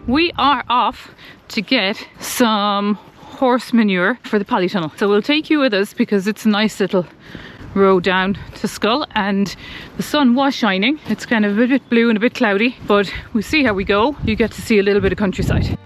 we are off to get some horse manure for the polytunnel. So we'll take you with us because it's a nice little road down to Skull, and the sun was shining. It's kind of a bit blue and a bit cloudy, but we'll see how we go. You get to see a little bit of countryside.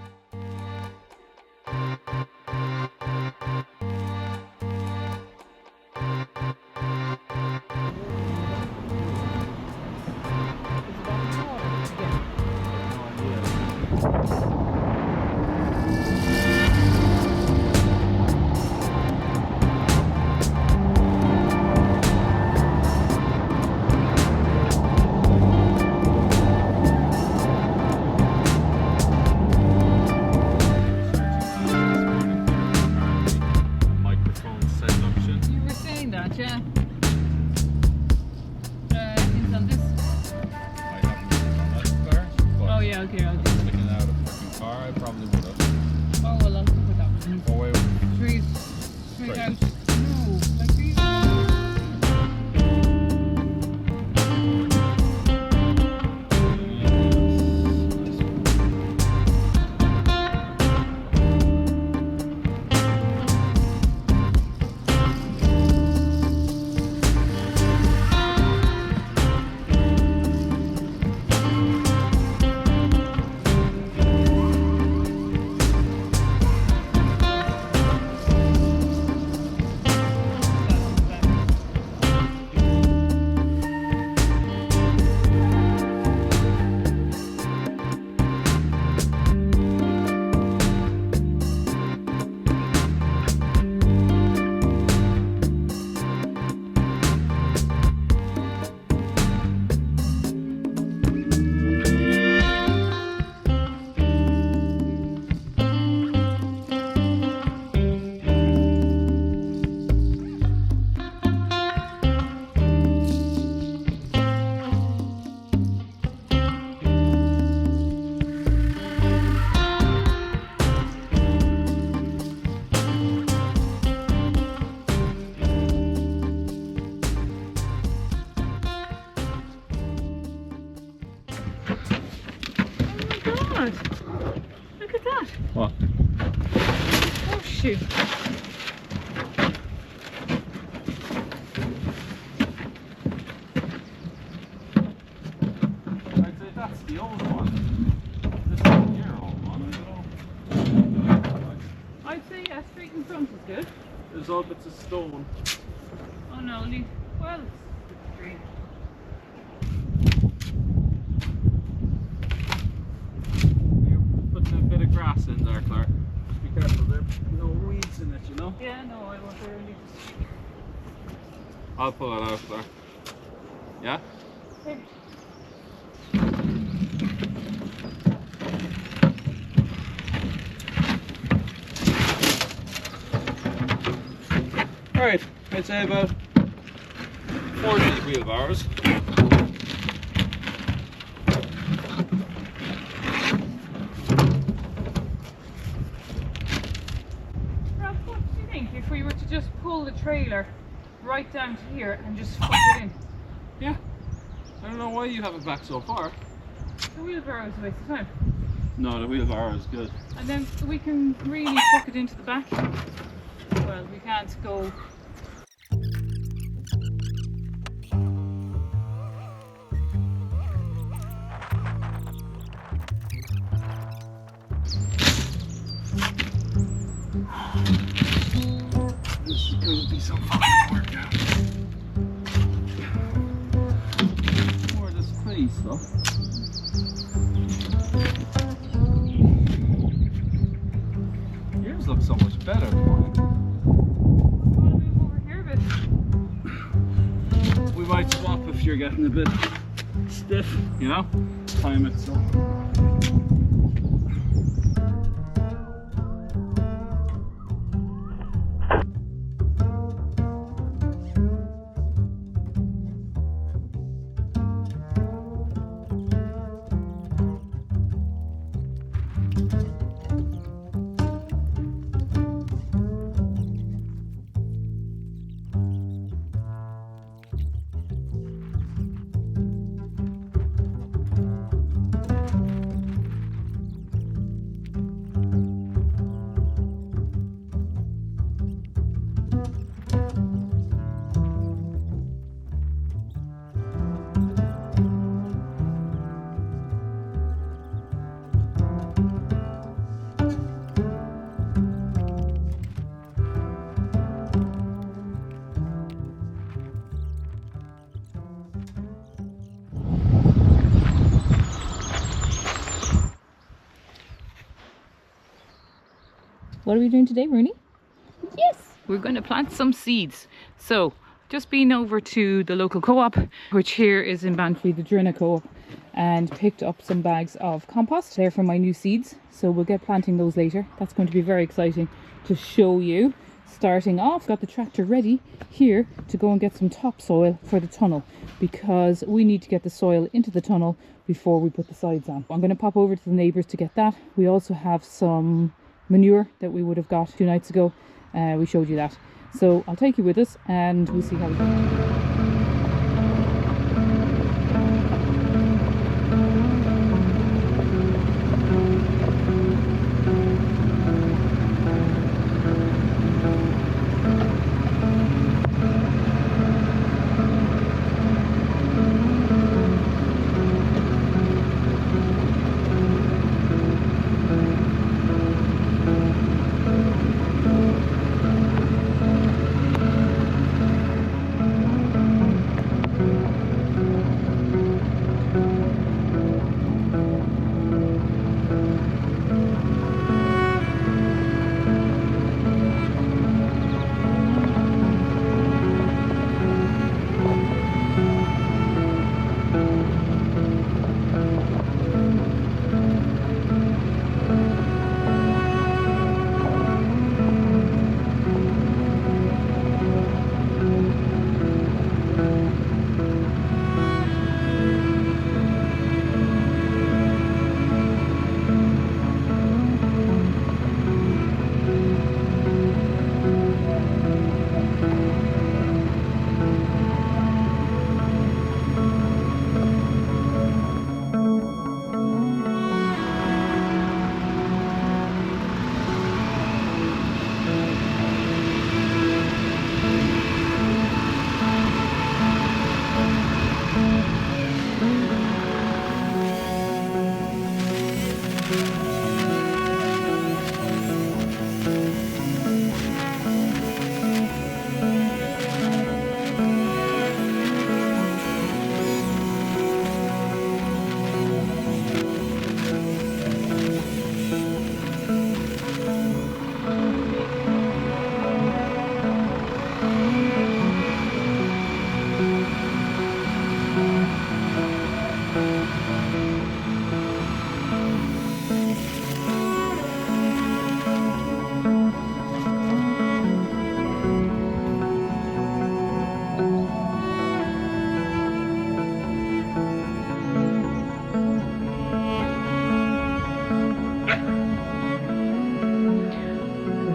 Look at that. What? Oh shoot. I'd say that's the old one. This is your old one, I don't know. I'd say yeah, straight in front is good. There's all bits of stone. Oh no, well, it's green. Putting a bit of grass in there, Claire. Just be careful, there's no weeds in it, you know? Yeah, no, I won't really. I'll pull it out, Claire. Yeah? Okay. Alright, I'd say about 40 wheelbarrows. What do you think if we were to just pull the trailer right down to here and just fuck it in? Yeah. I don't know why you have it back so far. The wheelbarrow is a waste of time. No, the wheelbarrow is good. And then we can really fuck it into the back. Well, we can't go. This is going to be some fucking work now. More of this clay stuff. Yours looks so much better than mine. You want to move over here a bit? We might swap if you're getting a bit stiff, you know? Time it so. What are we doing today, Rooney? Yes, we're going to plant some seeds. So, just been over to the local co-op, which here is in Bantry, the Drinna co-op, and picked up some bags of compost. They're for my new seeds, so we'll get planting those later. That's going to be very exciting to show you. Starting off, got the tractor ready here to go and get some topsoil for the tunnel, because we need to get the soil into the tunnel before we put the sides on. I'm going to pop over to the neighbours to get that. We also have some manure that we would have got 2 nights ago. We showed you that. So I'll take you with us and we'll see how we go.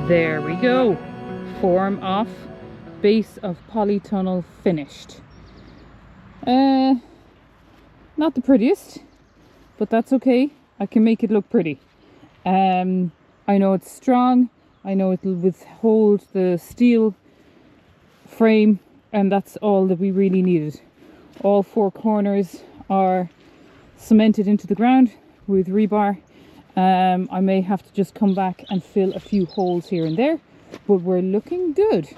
There we go. Form off, base of polytunnel finished. Not the prettiest, but that's okay. I can make it look pretty. I know it's strong. I know it'll withhold the steel frame, and that's all that we really needed. All 4 corners are cemented into the ground with rebar. I may have to just come back and fill a few holes here and there, but we're looking good.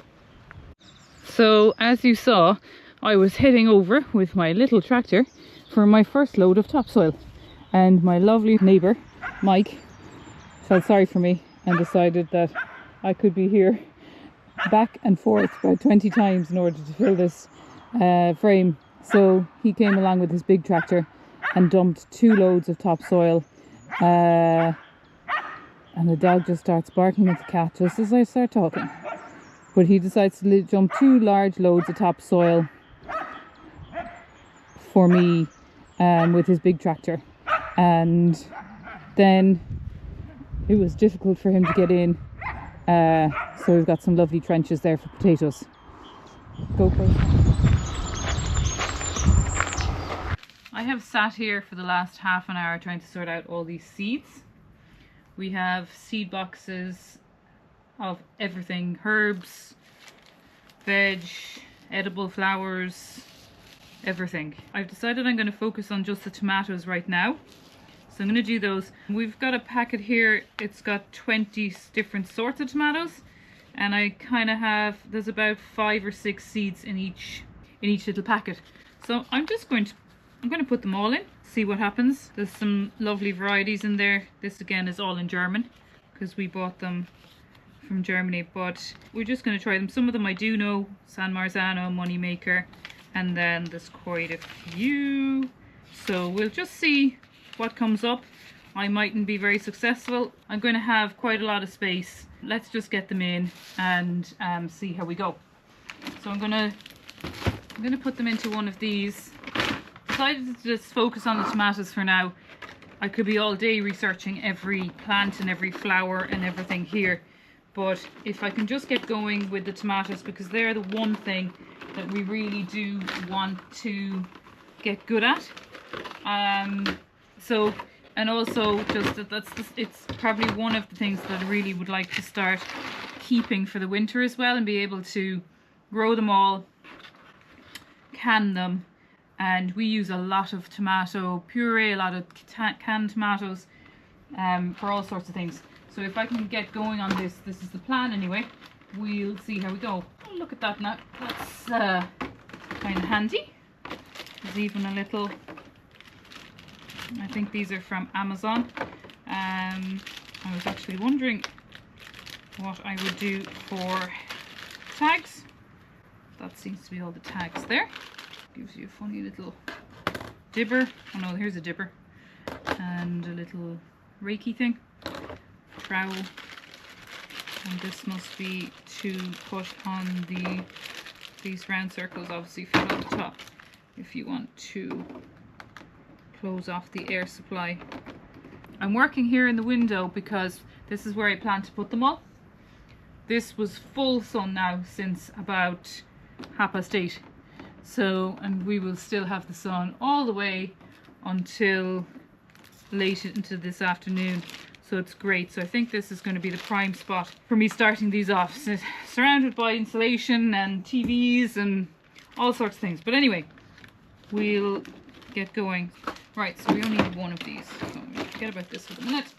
So as you saw, I was heading over with my little tractor for my first load of topsoil, and my lovely neighbour Mike felt sorry for me and decided that I could be here back and forth about 20 times in order to fill this frame. So he came along with his big tractor and dumped 2 loads of topsoil. And the dog just starts barking at the cat just as I start talking. But he decides to jump 2 large loads of topsoil for me with his big tractor. And then it was difficult for him to get in. So we've got some lovely trenches there for potatoes. Go for it. I have sat here for the last half an hour trying to sort out all these seeds. We have seed boxes of everything: herbs, veg, edible flowers, everything. I've decided I'm going to focus on just the tomatoes right now. So I'm going to do those. We've got a packet here. It's got 20 different sorts of tomatoes, and I kind of have, there's about 5 or 6 seeds in each little packet. So I'm going to put them all in, see what happens. There's some lovely varieties in there. This again is all in German because we bought them from Germany, but we're just going to try them. Some of them I do know, San Marzano, Moneymaker, and then there's quite a few. So we'll just see what comes up. I mightn't be very successful. I'm going to have quite a lot of space. Let's just get them in and see how we go. So I'm gonna put them into one of these. Decided to just focus on the tomatoes for now. I could be all day researching every plant and every flower and everything here, but if I can just get going with the tomatoes, because they're the one thing that we really do want to get good at. And also just it's probably one of the things that I really would like to start keeping for the winter as well, and be able to grow them all, can them, and we use a lot of tomato puree, a lot of canned tomatoes for all sorts of things. So if I can get going on this is the plan anyway. We'll see how we go. Oh, look at that now. That's kind of handy. There's even a little, I think these are from Amazon. I was actually wondering what I would do for tags. That seems to be all the tags there. Gives you a funny little dibber. Oh no, here's a dibber. And a little reiki thing. Trowel. And this must be to put on these round circles, obviously fit on the top if you want to close off the air supply. I'm working here in the window because this is where I plan to put them all. This was full sun now since about 8:30. So, and we will still have the sun all the way until late into this afternoon. So it's great. So I think this is going to be the prime spot for me starting these off. So, surrounded by insulation and TVs and all sorts of things. But anyway, we'll get going. Right, so we only need one of these. So forget about this for the minute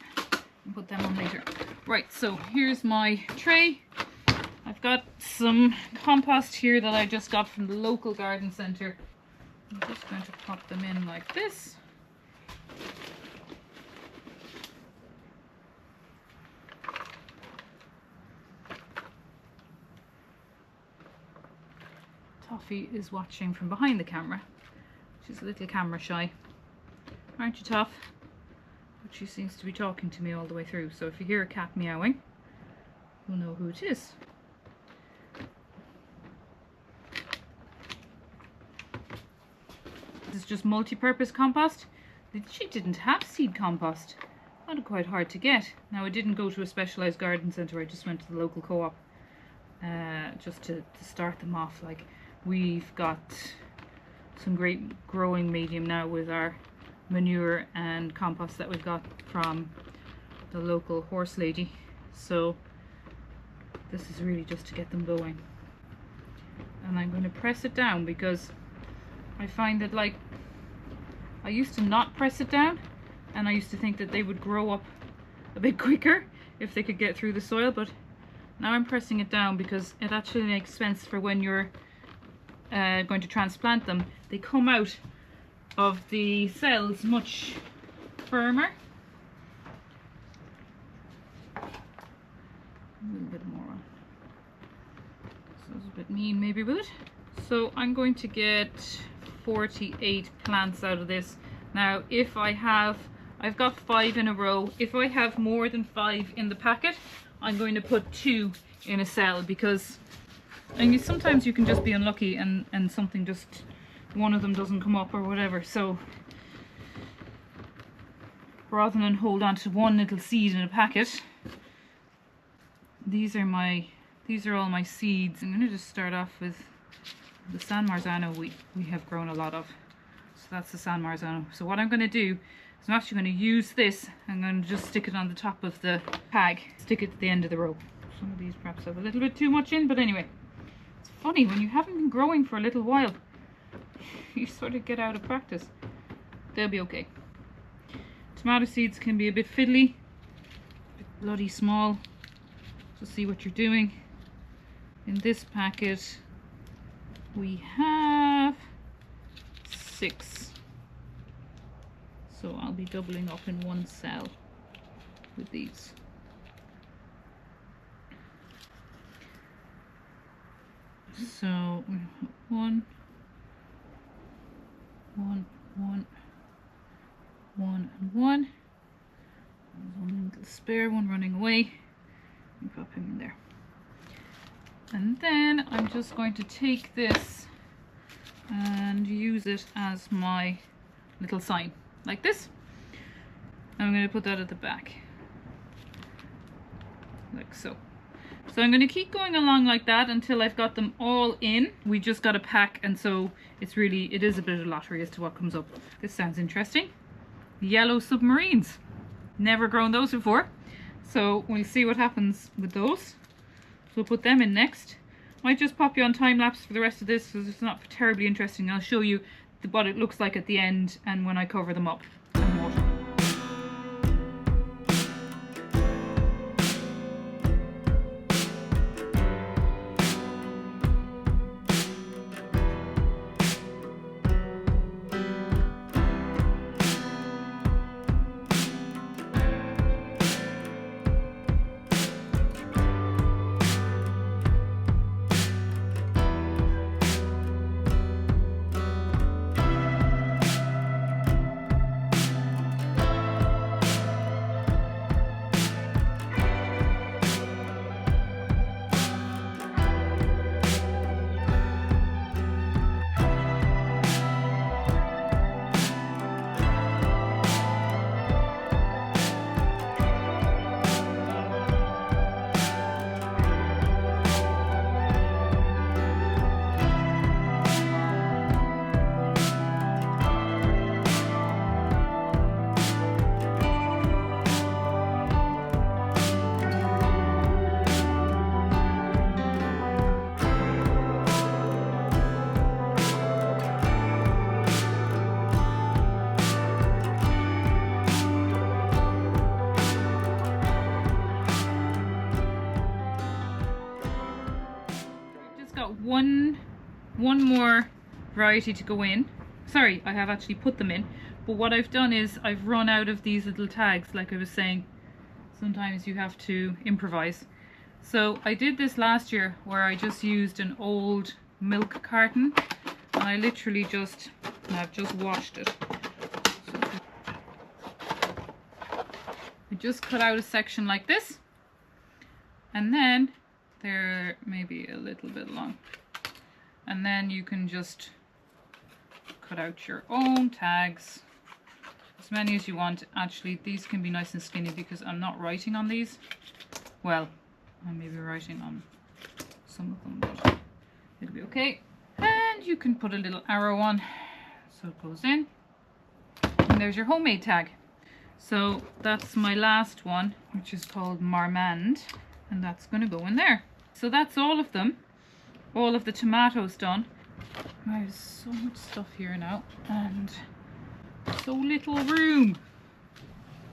and put them on later. Right, so here's my tray. I've got some compost here that I just got from the local garden centre. I'm just going to pop them in like this. Toffee is watching from behind the camera. She's a little camera shy. Aren't you, Toff? But she seems to be talking to me all the way through. So if you hear a cat meowing, you'll know who it is. This is just multi-purpose compost. She didn't have seed compost. Found it quite hard to get. Now I didn't go to a specialised garden centre. I just went to the local co-op just to start them off. Like, we've got some great growing medium now with our manure and compost that we've got from the local horse lady. So this is really just to get them going. And I'm going to press it down because I find that, like, I used to not press it down and I used to think that they would grow up a bit quicker if they could get through the soil, but now I'm pressing it down because it actually makes sense for when you're going to transplant them. They come out of the cells much firmer. A little bit more on. So it's a bit mean maybe with it. So I'm going to get 48 plants out of this. Now if I've got 5 in a row. If I have more than 5 in the packet, I'm going to put 2 in a cell, because sometimes you can just be unlucky and something just, one of them doesn't come up or whatever. So rather than hold on to one little seed in a packet, these are all my seeds. I'm going to just start off with the San Marzano we have grown a lot of. So that's the San Marzano. So what I'm going to do is I'm actually going to use this. I'm going to just stick it on the top of the bag, stick it to the end of the row. Some of these perhaps have a little bit too much in, but anyway. It's funny, when you haven't been growing for a little while, you sort of get out of practice. They'll be okay. Tomato seeds can be a bit fiddly, a bit bloody small. So see what you're doing. In this packet we have 6. So I'll be doubling up in one cell with these. So one, and one. There's one little spare one running away. And pop him in there. And then I'm just going to take this and use it as my little sign, like this. I'm going to put that at the back, like so. So I'm going to keep going along like that until I've got them all in. We just got a pack, and so it is a bit of a lottery as to what comes up. This sounds interesting. Yellow submarines. Never grown those before. So we'll see what happens with those. So we'll put them in next. Might just pop you on time lapse for the rest of this because it's not terribly interesting. I'll show you what it looks like at the end and when I cover them up. And water. One more variety to go in. Sorry, I have actually put them in, but what I've done is I've run out of these little tags. Like I was saying, sometimes you have to improvise. So I did this last year where I just used an old milk carton and I literally I've just washed it. So I just cut out a section like this, and then they're maybe a little bit long. And then you can just cut out your own tags, as many as you want. Actually, these can be nice and skinny because I'm not writing on these. Well, I may be writing on some of them, but it'll be okay. And you can put a little arrow on, so it goes in. And there's your homemade tag. So that's my last one, which is called Marmande, and that's going to go in there. So that's all of them. All of the tomatoes done. There's so much stuff here now and so little room.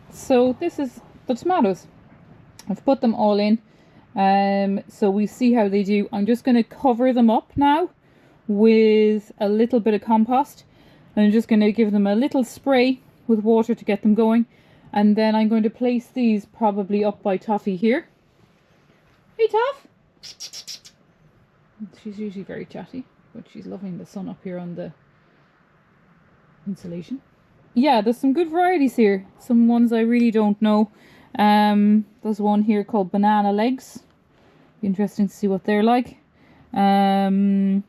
So this is the tomatoes. I've put them all in. So we see how they do. I'm just going to cover them up now with a little bit of compost. And I'm just going to give them a little spray with water to get them going. And then I'm going to place these probably up by Toffee here. Hey Toff! She's usually very chatty, but she's loving the sun up here on the insulation. Yeah, there's some good varieties here. Some ones I really don't know. There's one here called Banana Legs. Be interesting to see what they're like. The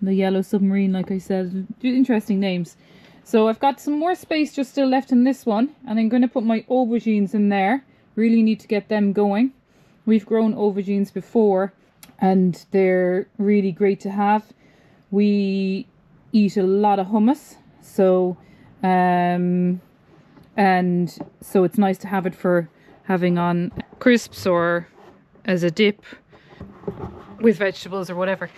Yellow Submarine, like I said, interesting names. So I've got some more space just still left in this one, and I'm going to put my aubergines in there. Really need to get them going. We've grown aubergines before, and they're really great to have. We eat a lot of hummus, so and so it's nice to have it for having on crisps or as a dip with vegetables or whatever.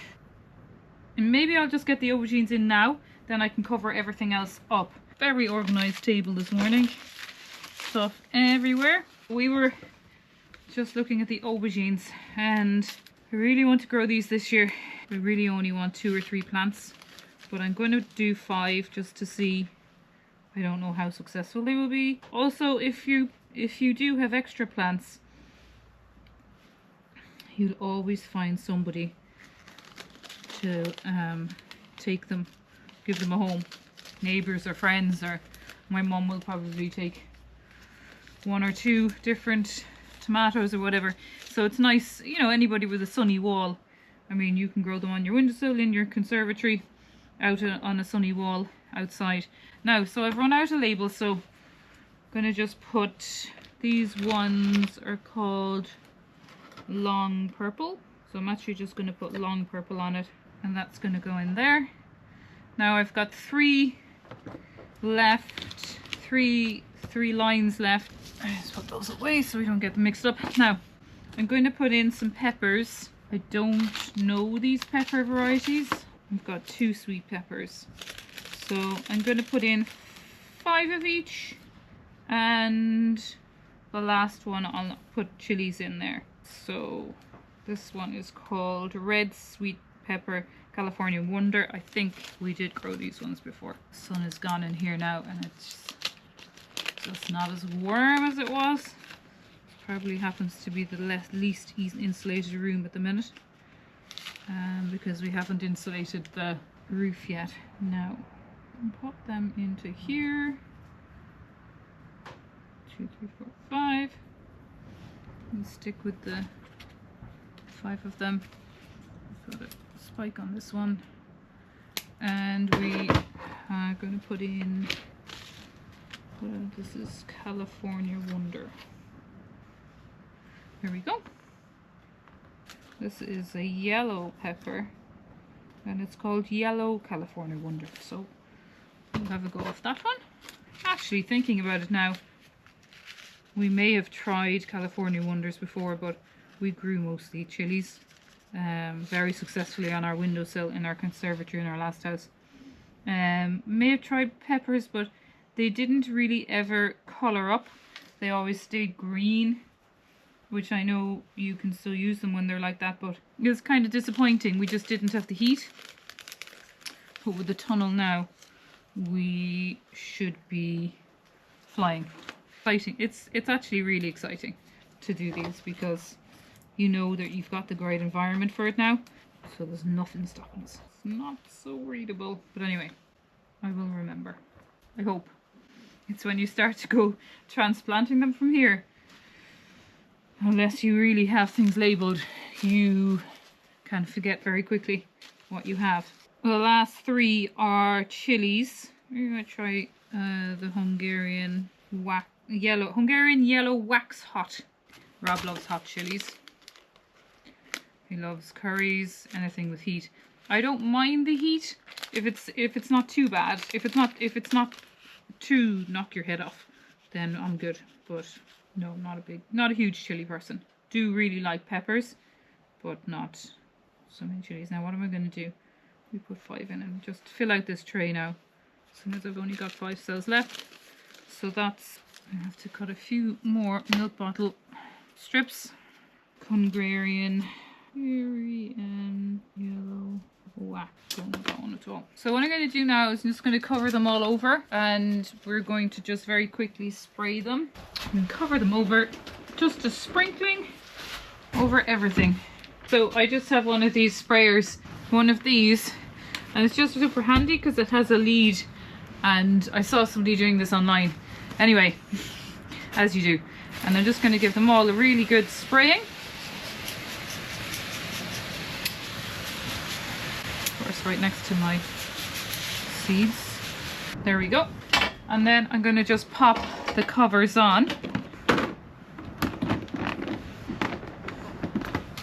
And maybe I'll just get the aubergines in now, then I can cover everything else up. Very organized table this morning, stuff everywhere. We were just looking at the aubergines, and I really want to grow these this year. I really only want 2 or 3 plants, but I'm going to do 5 just to see. I don't know how successful they will be. Also, if you do have extra plants, you'll always find somebody to take them, give them a home. Neighbours or friends, or my mum will probably take 1 or 2 different tomatoes or whatever. So it's nice, you know, anybody with a sunny wall. I mean, you can grow them on your windowsill, in your conservatory, out on a sunny wall outside. Now, so I've run out of labels, so I'm gonna just put, these ones are called long purple. So I'm actually just gonna put long purple on it, and that's gonna go in there. Now I've got 3 left, three lines left. I just put those away so we don't get them mixed up. Now I'm going to put in some peppers. I don't know these pepper varieties. I've got 2 sweet peppers, so I'm going to put in 5 of each, and the last one I'll put chilies in there. So this one is called red sweet pepper California Wonder. I think we did grow these ones before. The sun is gone in here now, and it's just not as warm as it was. It probably happens to be the least insulated room at the minute, because we haven't insulated the roof yet. Now, pop them into here. 2, 3, 4, 5. And stick with the 5 of them. Got a spike on this one, and we are going to put in, this is California Wonder. There we go. This is a yellow pepper, and it's called Yellow California Wonder. So we'll have a go of that one. Actually, thinking about it now, we may have tried California Wonders before, but we grew mostly chilies very successfully on our windowsill in our conservatory in our last house. May have tried peppers, but they didn't really ever colour up. They always stayed green, which I know you can still use them when they're like that, but it was kind of disappointing. We just didn't have the heat. But with the tunnel now, we should be flying. Exciting. It's actually really exciting to do these, because you know that you've got the great environment for it now, so there's nothing stopping us. It's not so readable, but anyway, I will remember. I hope. It's when you start to go transplanting them from here, unless you really have things labelled, you can forget very quickly what you have. The last 3 are chilies. We're going to try the Hungarian yellow wax hot. Rob loves hot chilies. He loves curries, anything with heat. I don't mind the heat if it's not too bad. If it's not too knock your head off, then I'm good. But no, not a huge chili person. Do really like peppers, but not so many chilies. Now what am I going to do? We put 5 in and just fill out this tray now. As soon as I've only got 5 cells left. So that's, I have to cut a few more milk bottle strips. Hungarian yellow wax, don't go on at all. So what I'm going to do now is I'm just going to cover them all over, and we're going to just very quickly spray them and cover them over, just a sprinkling over everything. So I just have one of these sprayers, one of these, and it's just super handy because it has a lead, and I saw somebody doing this online. Anyway, as you do. And I'm just going to give them all a really good spraying. Of course, right next to my seeds. There we go. And then I'm going to just pop the covers on.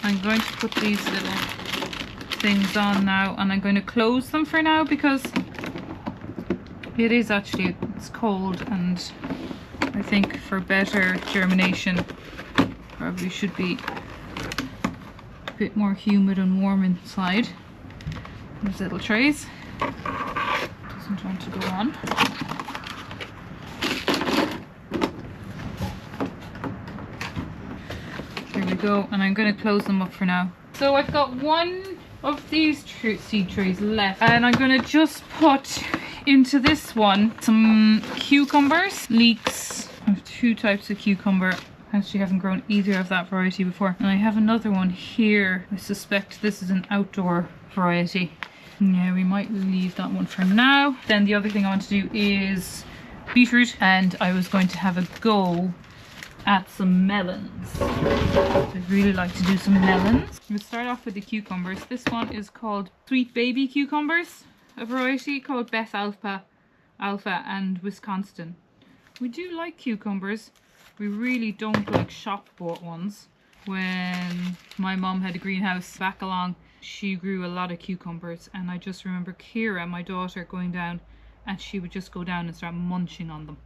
I'm going to put these little things on now, and I'm going to close them for now because it is actually, it's cold, and I think for better germination probably should be a bit more humid and warm inside. There's little trays. Doesn't want to go on. There we go, and I'm going to close them up for now. So I've got one of these seed trays left, and I'm going to just put into this one some cucumbers, leeks. I have 2 types of cucumber. Actually haven't grown either of that variety before. And I have another one here. I suspect this is an outdoor variety. Yeah, we might leave that one for now. Then the other thing I want to do is beetroot, and I was going to have a go at some melons. I'd really like to do some melons. We'll start off with the cucumbers. This one is called Sweet Baby Cucumbers, a variety called Beth Alpha and Wisconsin. We do like cucumbers. We really don't like shop bought ones. When my mum had a greenhouse back along, she grew a lot of cucumbers, and I just remember Kira, my daughter, going down, and she would just go down and start munching on them.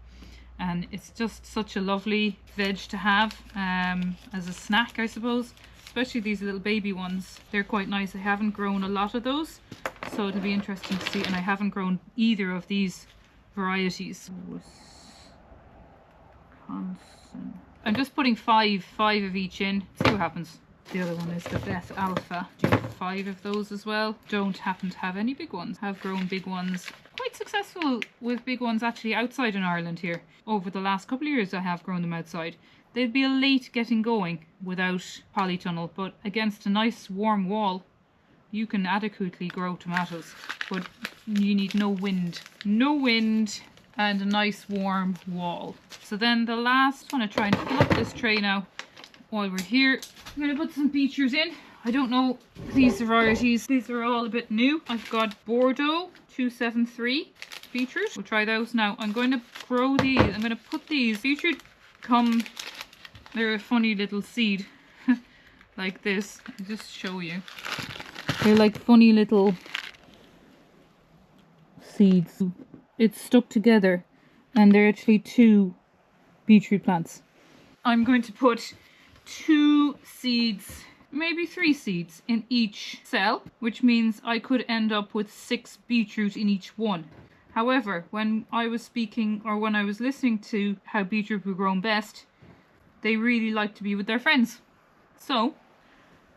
And it's just such a lovely veg to have as a snack, I suppose. Especially these little baby ones. They're quite nice. I haven't grown a lot of those, so it'll be interesting to see. And I haven't grown either of these varieties. I'm just putting five of each in. See what happens. The other one is the Beth Alpha. Do 5 of those as well. Don't happen to have any big ones. Have grown big ones. Quite successful with big ones actually outside in Ireland here. Over the last couple of years I have grown them outside. They'd be a late getting going without polytunnel, but against a nice warm wall you can adequately grow tomatoes. But you need no wind. No wind and a nice warm wall. So then the last one, I try and fill up this tray now while we're here. I'm going to put some beetroot in. I don't know these varieties. These are all a bit new. I've got Bordeaux 273 beetroot. We'll try those now. I'm going to grow these. I'm going to put these. Beetroot come, they're a funny little seed like this. I'll just show you. They're like funny little seeds. It's stuck together and they're actually 2 beetroot plants. I'm going to put 2 seeds, maybe 3 seeds in each cell, which means I could end up with 6 beetroot in each one. However, when I was speaking, or when I was listening to how beetroot were grown best, they really like to be with their friends. So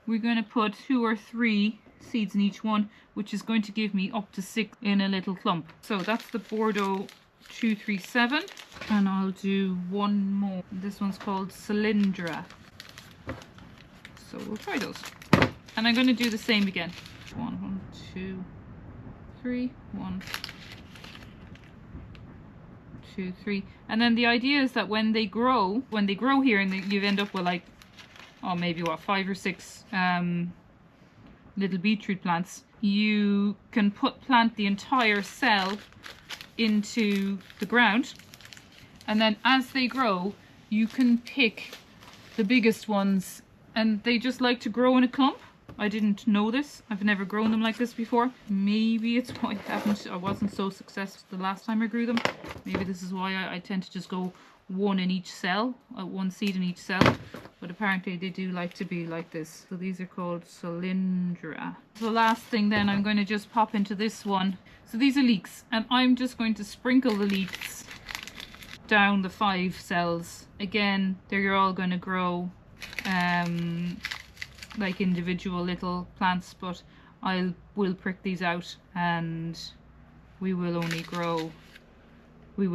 we're going to put 2 or 3 seeds in each one, which is going to give me up to 6 in a little clump. So that's the Bordeaux 237, and I'll do one more. This one's called Cylindra. So we'll try those. And I'm going to do the same again. 1, 2, 3, 1, 2, 3. And then the idea is that when they grow here, and you end up with like, oh, maybe what, 5 or 6 little beetroot plants, you can plant the entire cell into the ground, and then as they grow you can pick the biggest ones, and they just like to grow in a clump. I didn't know this. I've never grown them like this before. Maybe it's why I wasn't so successful the last time I grew them. Maybe this is why I tend to just go 1 in each cell, 1 seed in each cell. But apparently they do like to be like this. So these are called Cylindra. The last thing then, I'm going to just pop into this one. So these are leeks, and I'm just going to sprinkle the leeks down the 5 cells. Again, they're all going to grow like individual little plants, but will prick these out, and we will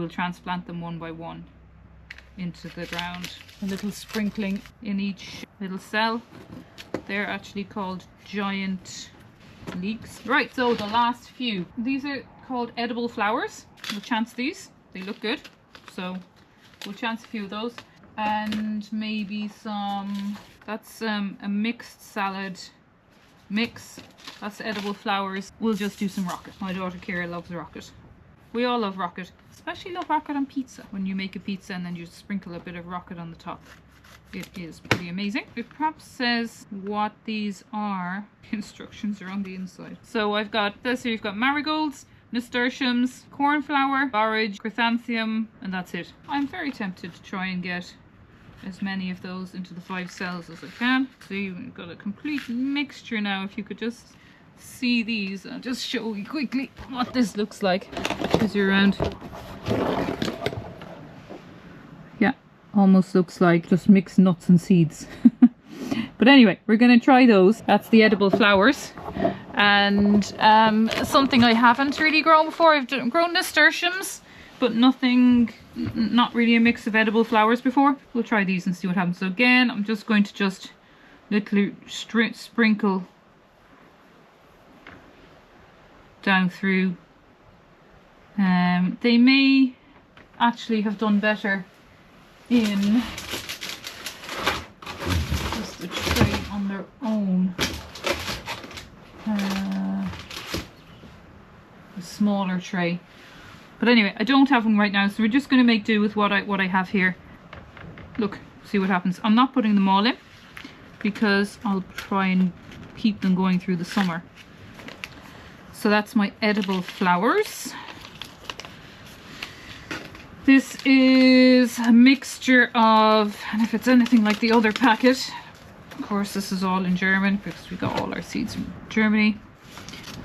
transplant them one by one into the ground. A little sprinkling in each little cell. They're actually called giant leeks. Right, so the last few. These are called edible flowers. We'll chance these. They look good. So we'll chance a few of those. And maybe some, that's a mixed salad mix. That's edible flowers. We'll just do some rocket. My daughter Kira loves rocket. We all love rocket. Especially love rocket on pizza. When you make a pizza and then you sprinkle a bit of rocket on the top. It is pretty amazing. It perhaps says what these are. Instructions are on the inside. So I've got this here. You've got marigolds, nasturtiums, cornflower, borage, chrysanthemum, and that's it. I'm very tempted to try and get as many of those into the 5 cells as I can. See, we've got a complete mixture now. If you could just see these, I'll just show you quickly what this looks like as you're around. Yeah, almost looks like just mixed nuts and seeds. But anyway, we're going to try those. That's the edible flowers. And something I haven't really grown before. I've grown nasturtiums, but nothing not really a mix of edible flowers before. We'll try these and see what happens. So again, I'm just going to just literally sprinkle down through. They may actually have done better in just a tray on their own. A smaller tray. But anyway, I don't have one right now, so we're just going to make do with what I have here. Look, see what happens. I'm not putting them all in because I'll try and keep them going through the summer. So that's my edible flowers. This is a mixture of, and if it's anything like the other packet, of course this is all in German because we got all our seeds from Germany.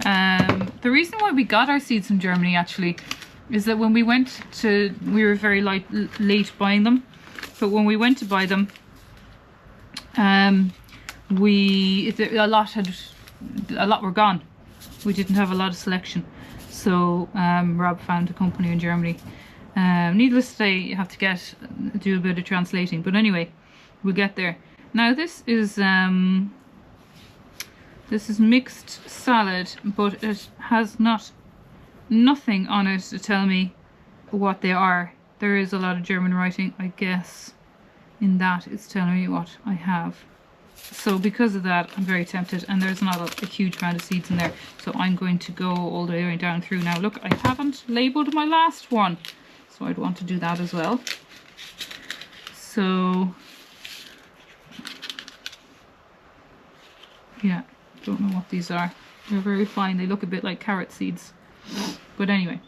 The reason why we got our seeds from Germany actually is that when we went to, we were very late buying them, but when we went to buy them, a lot were gone. We didn't have a lot of selection, so Rob found a company in Germany. Needless to say, you have to do a bit of translating, but anyway, we'll get there. Now this is mixed salad, but it has nothing on it to tell me what they are. There is a lot of German writing, I guess, in that it's telling me what I have. So because of that, I'm very tempted, and there's not a huge amount of seeds in there, so I'm going to go all the way down through. Now look, I haven't labelled my last one, so I'd want to do that as well. So yeah, don't know what these are. They're very fine. They look a bit like carrot seeds. But anyway,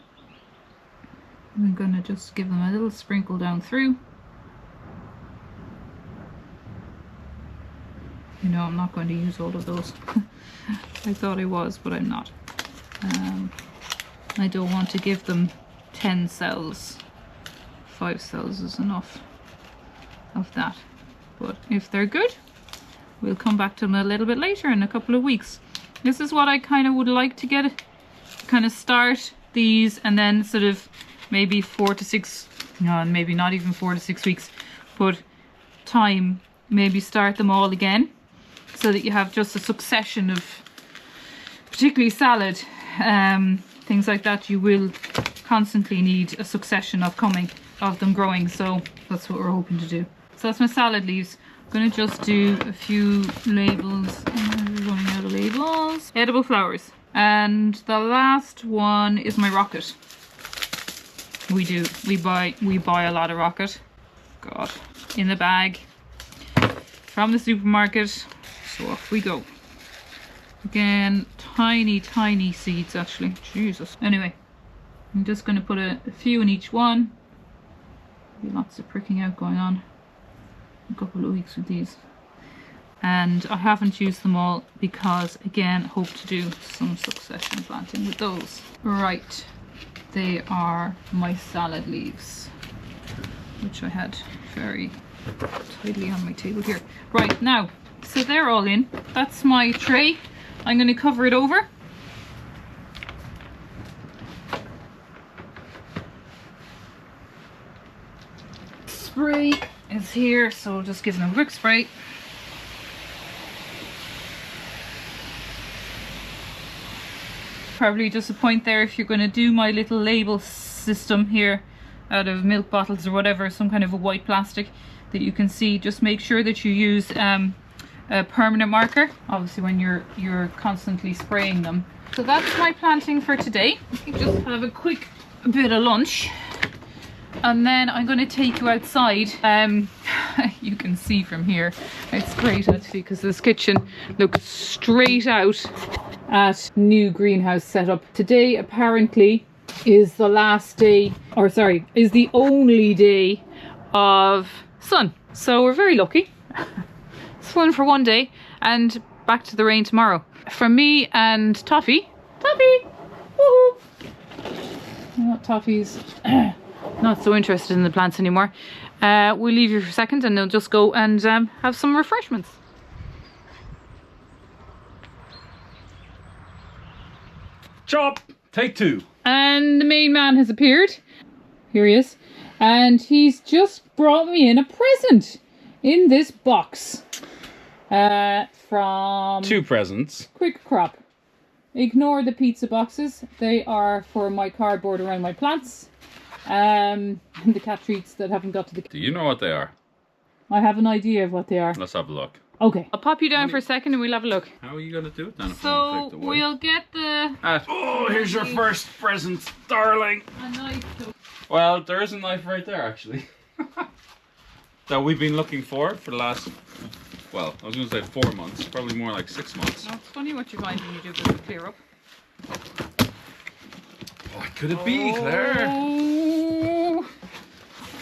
I'm gonna just give them a little sprinkle down through. You know, I'm not going to use all of those. I thought I was, but I'm not. I don't want to give them 10 cells. 5 cells is enough of that. But if they're good, we'll come back to them a little bit later in a couple of weeks. This is what I kind of would like to get, kind of start these, and then sort of maybe 4 to 6, no, maybe not even 4 to 6 weeks, but time, maybe start them all again, so that you have just a succession of, particularly salad, things like that. You will constantly need a succession of them growing, so that's what we're hoping to do. So that's my salad leaves. I'm going to just do a few labels. We're running out of labels. Edible flowers. And the last one is my rocket. We buy a lot of rocket. God. In the bag. From the supermarket. So off we go. Again, tiny seeds actually. Jesus. Anyway, I'm just going to put a few in each one. Lots of pricking out going on. A couple of weeks with these. And I haven't used them all because, again, hope to do some succession planting with those. Right, they are my salad leaves, which I had very tidily on my table here. Right, now, so they're all in. That's my tray. I'm going to cover it over. Spray is here, so I'll just give them a quick spray. Probably just a point there, if you're going to do my little label system here out of milk bottles or whatever, some kind of a white plastic that you can see, just make sure that you use a permanent marker, obviously when you're constantly spraying them. So that's my planting for today. Just have a quick bit of lunch, and then I'm going to take you outside. You can see from here, it's great actually, because this kitchen looks straight out at new greenhouse setup. Today apparently is the last day, or sorry, is the only day of sun. So we're very lucky. It's fun for one day and back to the rain tomorrow. For me and Toffee, woohoo! Toffee's not so interested in the plants anymore. We'll leave you for a second and they'll just go and have some refreshments. Chop! Take two. And the main man has appeared. Here he is. And he's just brought me in a present in this box from 2 presents. Quick Crop. Ignore the pizza boxes. They are for my cardboard around my plants. And the cat treats that haven't got to the... Do you know what they are? I have an idea of what they are. Let's have a look. Okay. I'll pop you down for a second and we'll have a look. How are you going to do it then? So, we'll get the... Oh, here's your first present, darling. A knife. Well, there is a knife right there, actually. That we've been looking for the last... Well, I was going to say 4 months. Probably more like 6 months. Oh, it's funny what you find when you do this clear up. What could it be, Claire? Oh,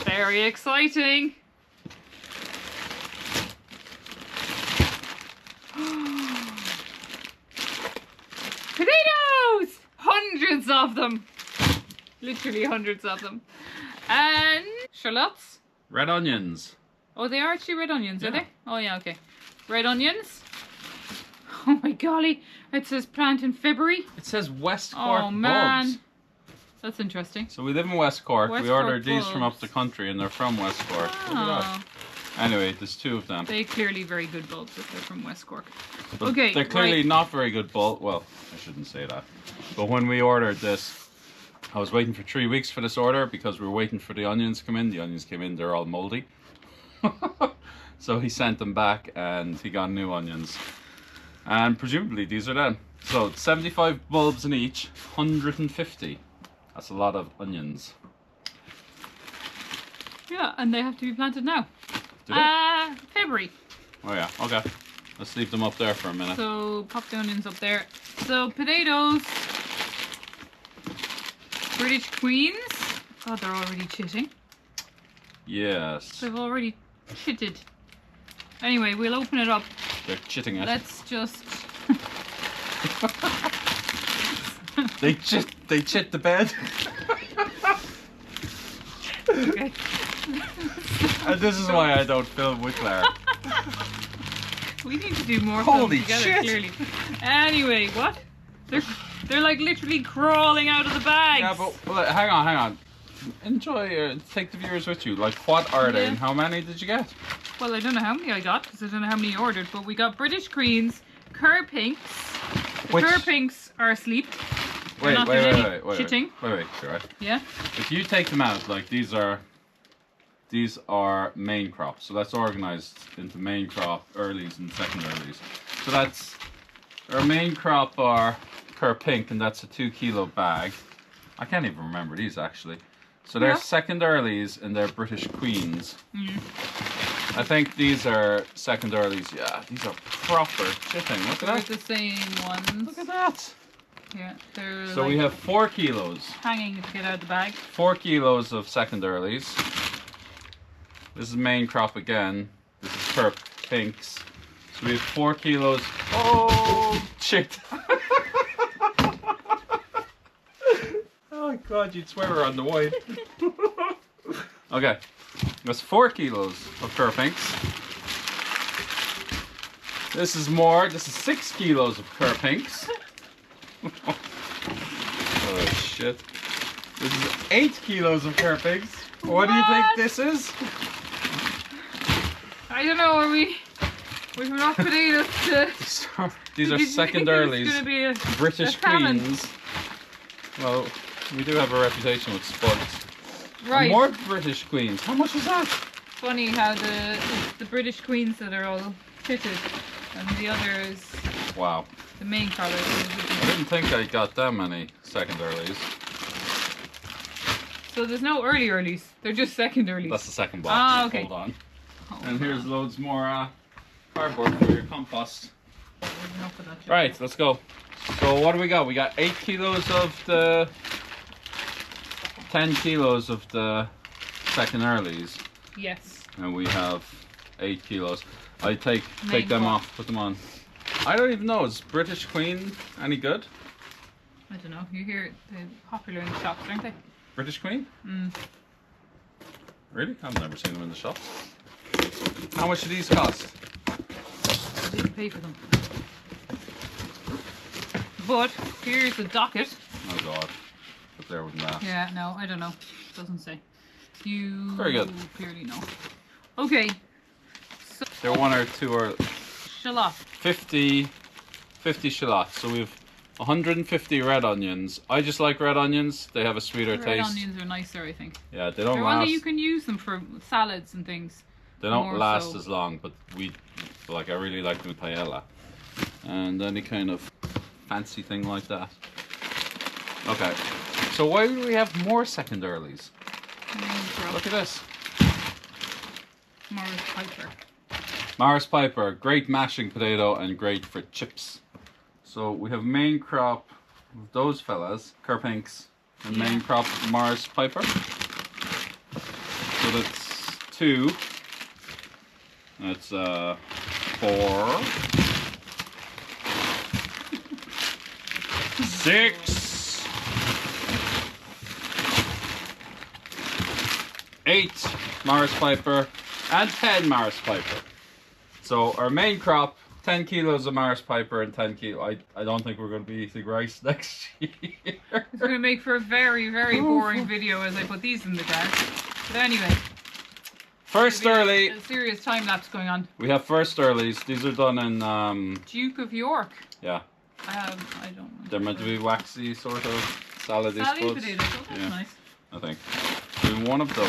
very exciting. Potatoes! Hundreds of them. Literally hundreds of them. And shallots. Red onions. Oh, they are actually red onions, Yeah. are they? Oh, yeah, okay. Red onions. Oh my golly. It says plant in February. It says West Cork Oh, man. bulbs. That's interesting. So we live in West Cork. West we ordered Cork these from up bulbs. the country and they're from West Cork. Look at that. Oh, Anyway, there's 2 of them. they clearly very good bulbs if they're from West Cork. But Okay, they're clearly right. not very good bulb. Well, I shouldn't say that. But when we ordered this, I was waiting for 3 weeks for this order because we were waiting for the onions to come in. The onions came in, they're all moldy. So he sent them back and he got new onions. And presumably these are them. So 75 bulbs in each, 150. That's a lot of onions. Yeah, and they have to be planted now. Do they? February. Oh yeah, okay. Let's leave them up there for a minute. So pop the onions up there. So potatoes. British Queens. God, they're already chitting. Yes. They've already chitted. Anyway, we'll open it up. They're chitting it. Let's just... They chit the bed. Okay. And this is why I don't film with Claire. We need to do more Holy films together, shit. clearly. Anyway, what? They're like literally crawling out of the bags. Yeah, but well, hang on. Enjoy, take the viewers with you. Like, what are they Yeah. and how many did you get? Well, I don't know how many I got because I don't know how many you ordered, but we got British Queens, Cur Pinks. The Which- Cur Pinks are asleep. They're not doing any chitting. Wait, sure. Yeah. If you take them out, like these are main crops. So that's organized into main crop, earlies and second earlies. So that's, our main crop are Cur Pink and that's a 2 kilo bag. I can't even remember these actually. So they're Yeah. second earlies and they're British Queens. Mm. I think these are second earlies. Yeah, these are proper chitting. Look They're at that. the same ones. Look at that. Yeah, they're So like we have 4 kilos. hanging to get out of the bag. 4 kilos of second earlies. This is main crop again. This is Cur Pinks. So we have 4 kilos. Oh, shit. Oh god, you'd swear we're on the white. Okay, that's 4 kilos of Cur Pinks. This is more. This is 6 kilos of Cur Pinks. Oh shit. This is 8 kilos of Cur Pinks. What do you think this is? I don't know, we've enough potatoes to... These are second It's earlies. gonna be a British famine. Queens. Well, we do have a reputation with spuds. Right. More British Queens. How much is that? Funny how it's the British Queens that are all fitted and the others, Wow. the main colours. I didn't think I got that many second earlies. So there's no early earlies, they're just second earlies. That's the second box. Ah, okay. Hold on. Oh, And here's loads more cardboard for your compost. there's enough of that shit. Right, let's go. So what do we got? We got 8 kilos of the 10 kilos of the second earlies, Yes. and we have 8 kilos. I take Main them crop. off, put them on. I don't even know. Is British Queen any good? I don't know, you hear they're popular in the shops, aren't they? British Queen? Mm. Really? I've never seen them in the shops. How much do these cost? I didn't pay for them. But here's the docket. Oh god. Up there with that. Yeah, no, I don't know. Doesn't say. You Very good. clearly know. Okay. So They're 1 or 2 or shallot. 50 shallots. So we've 150 red onions. I just like red onions. They have a sweeter Red taste. onions are nicer, I think. Yeah, they don't They're last. only you can use them for salads and things. They don't more last so. as long, but I really like them with paella. And any kind of fancy thing like that. Okay. So why do we have more second earlies? Look at this. Morris Piper. Mars Piper, great mashing potato and great for chips. So we have main crop of those fellas, Kerpinks, and main crop Mars Piper. So that's 2. That's 4. 6. 8 Mars Piper and 10 Mars Piper. So our main crop, 10 kilos of Mars Piper and 10 kilo. I don't think we're going to be eating rice next year. It's going to make for a very, very boring video as I put these in the jar. But anyway. First early. A serious time lapse going on. We have first earlies. These are done in Duke of York. Yeah. I don't. They're meant to be waxy sort of salad Salad potatoes. Oh, that's nice. I think. We have 1 of those.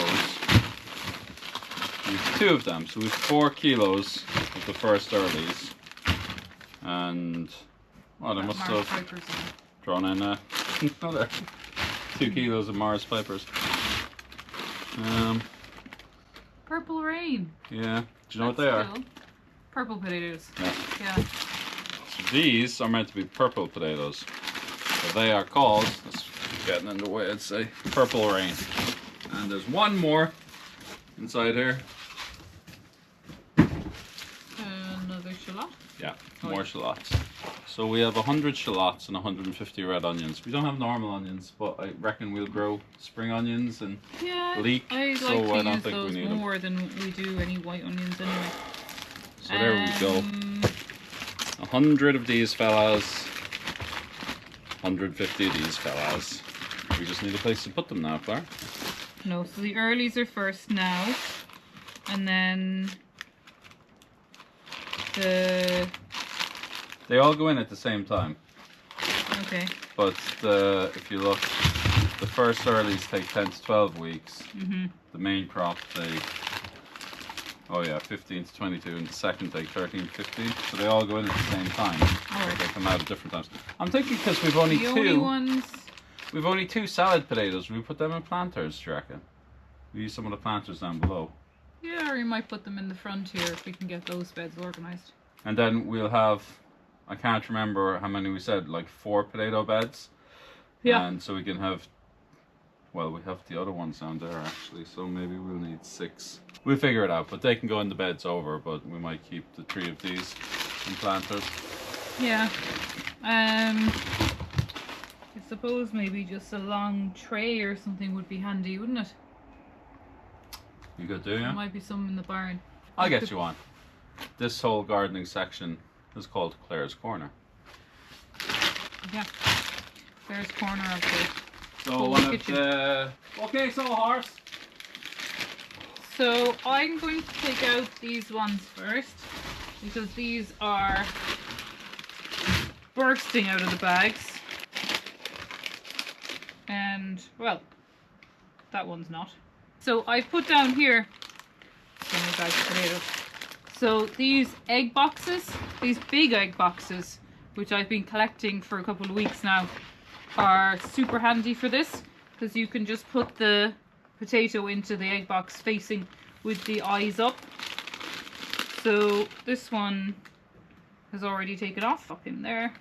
We have 2 of them, so we have 4 kilos of the first earlies. And well, they must Mars have Pipers. drawn in another 2 kilos of Mars Pipers. Purple Rain. Yeah. Do you know what they are? Cool. Purple potatoes. Yeah. Yeah. So these are meant to be purple potatoes. So they are called, that's getting in the way, I'd say, Purple Rain. And there's 1 more inside here. Another shallot. Yeah, more shallots. So we have 100 shallots and 150 red onions. We don't have normal onions, but I reckon we'll grow spring onions and leek. I so like I to don't use think those we need more than we do any white onions anyway. So there we go. 100 of these fellas. 150 of these fellas. We just need a place to put them now, Claire. No, so the earlies are first now. And then They all go in at the same time. Okay. But if you look, the first earlies take 10 to 12 weeks. Mm-hmm. The main crop take, 15 to 22, and the second take 13 to 15. So they all go in at the same time. Alright. They come out at different times. I'm thinking because we've only The two. only ones. We've only 2 salad potatoes. We put them in planters, do you reckon? We use some of the planters down below. Yeah, or you might put them in the front here if we can get those beds organised. And then we'll have, I can't remember how many we said, like 4 potato beds. Yeah. And so we can have, well, we have the other ones down there actually, so maybe we'll need 6. We'll figure it out, but they can go in the beds over, but we might keep the 3 of these in planters. Yeah. I suppose maybe just a long tray or something would be handy, wouldn't it? You could do, yeah? There might be some in the barn. I'll get you one. This whole gardening section is called Claire's Corner. Yeah. There's corner of the So whole one kitchen. of the... Okay, so horse. So I'm going to take out these ones first because these are bursting out of the bags. And, well, that one's not. So I put down here so many bags of potatoes. So these egg boxes, these big egg boxes, which I've been collecting for a couple of weeks now, are super handy for this because you can just put the potato into the egg box facing with the eyes up. So this one has already taken off up in there.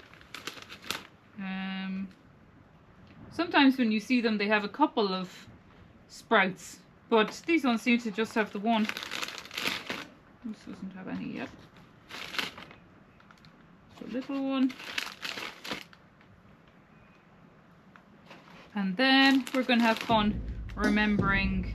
Sometimes when you see them they have a couple of sprouts, but these ones seem to just have the one. This doesn't have any yet. So little one. And then we're going to have fun remembering